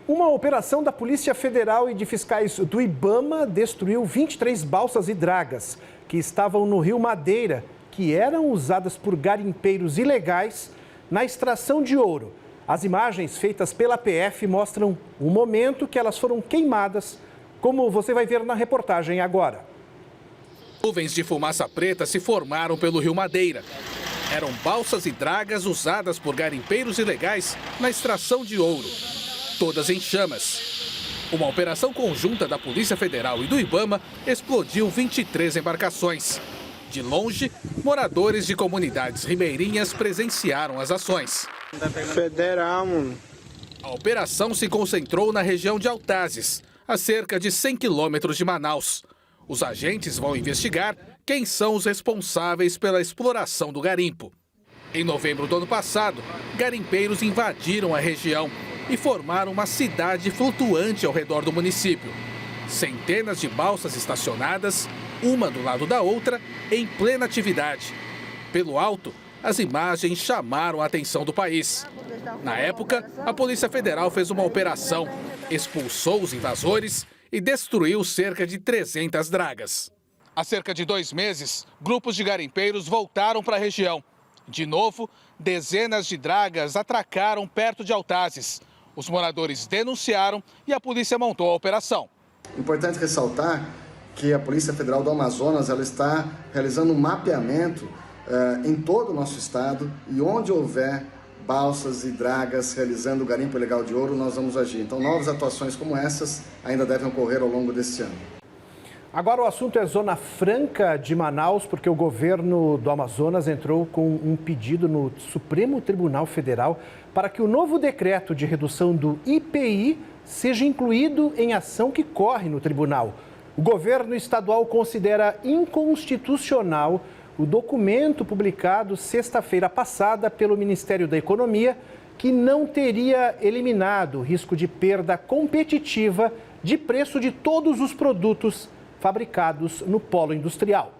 Uma operação da Polícia Federal e de fiscais do IBAMA destruiu 23 balsas e dragas que estavam no Rio Madeira, que eram usadas por garimpeiros ilegais na extração de ouro. As imagens feitas pela PF mostram o momento que elas foram queimadas, como você vai ver na reportagem agora. Nuvens de fumaça preta se formaram pelo Rio Madeira. Eram balsas e dragas usadas por garimpeiros ilegais na extração de ouro. Todas em chamas. Uma operação conjunta da Polícia Federal e do IBAMA explodiu 23 embarcações. De longe, moradores de comunidades ribeirinhas presenciaram as ações. Federal, mano. A operação se concentrou na região de Altazes, a cerca de 100 quilômetros de Manaus. Os agentes vão investigar quem são os responsáveis pela exploração do garimpo. Em novembro do ano passado, garimpeiros invadiram a região e formaram uma cidade flutuante ao redor do município. Centenas de balsas estacionadas, uma do lado da outra, em plena atividade. Pelo alto, as imagens chamaram a atenção do país. Na época, a Polícia Federal fez uma operação, expulsou os invasores e destruiu cerca de 300 dragas. Há cerca de 2 meses, grupos de garimpeiros voltaram para a região. De novo, dezenas de dragas atracaram perto de Altazes. Os moradores denunciaram e a polícia montou a operação. Importante ressaltar que a Polícia Federal do Amazonas ela está realizando um mapeamento em todo o nosso estado e onde houver balsas e dragas realizando garimpo ilegal de ouro, nós vamos agir. Então, novas atuações como essas ainda devem ocorrer ao longo deste ano. Agora o assunto é Zona Franca de Manaus, porque o governo do Amazonas entrou com um pedido no Supremo Tribunal Federal para que o novo decreto de redução do IPI seja incluído em ação que corre no tribunal. O governo estadual considera inconstitucional o documento publicado sexta-feira passada pelo Ministério da Economia, que não teria eliminado o risco de perda competitiva de preço de todos os produtos fabricados no polo industrial.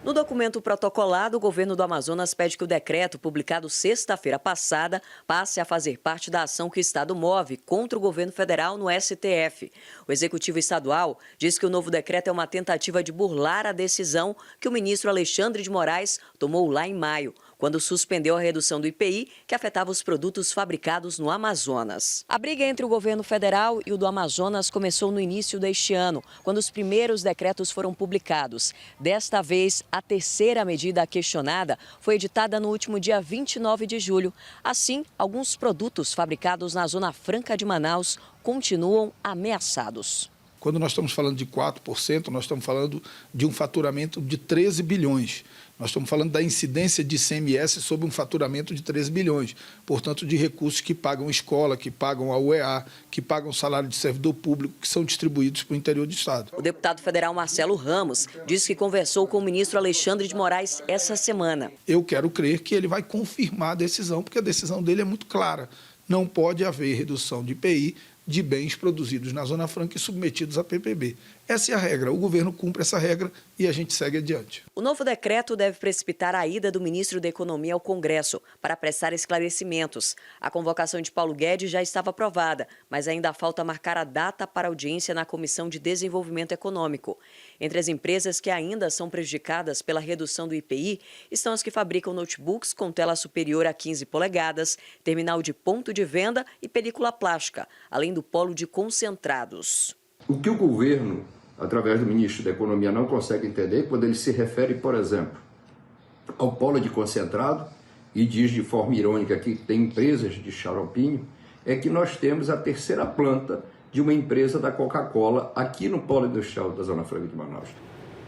No documento protocolado, o governo do Amazonas pede que o decreto, publicado sexta-feira passada, passe a fazer parte da ação que o Estado move contra o governo federal no STF. O Executivo Estadual diz que o novo decreto é uma tentativa de burlar a decisão que o ministro Alexandre de Moraes tomou lá em maio, quando suspendeu a redução do IPI, que afetava os produtos fabricados no Amazonas. A briga entre o governo federal e o do Amazonas começou no início deste ano, quando os primeiros decretos foram publicados. Desta vez, a terceira medida questionada foi editada no último dia 29 de julho. Assim, alguns produtos fabricados na Zona Franca de Manaus continuam ameaçados. Quando nós estamos falando de 4%, nós estamos falando de um faturamento de 13 bilhões. Nós estamos falando da incidência de ICMS sobre um faturamento de 13 bilhões. Portanto, de recursos que pagam escola, que pagam a UEA, que pagam salário de servidor público, que são distribuídos para o interior do Estado. O deputado federal Marcelo Ramos disse que conversou com o ministro Alexandre de Moraes essa semana. Eu quero crer que ele vai confirmar a decisão, porque a decisão dele é muito clara. Não pode haver redução de IPI de bens produzidos na Zona Franca e submetidos à PPB. Essa é a regra. O governo cumpre essa regra e a gente segue adiante. O novo decreto deve precipitar a ida do ministro da Economia ao Congresso para prestar esclarecimentos. A convocação de Paulo Guedes já estava aprovada, mas ainda falta marcar a data para audiência na Comissão de Desenvolvimento Econômico. Entre as empresas que ainda são prejudicadas pela redução do IPI estão as que fabricam notebooks com tela superior a 15 polegadas, terminal de ponto de venda e película plástica, além do polo de concentrados. O que o governo, através do ministro da Economia, não consegue entender quando ele se refere, por exemplo, ao polo de concentrado e diz de forma irônica que tem empresas de xaropinho, é que nós temos a terceira planta de uma empresa da Coca-Cola aqui no polo industrial da Zona Franca de Manaus.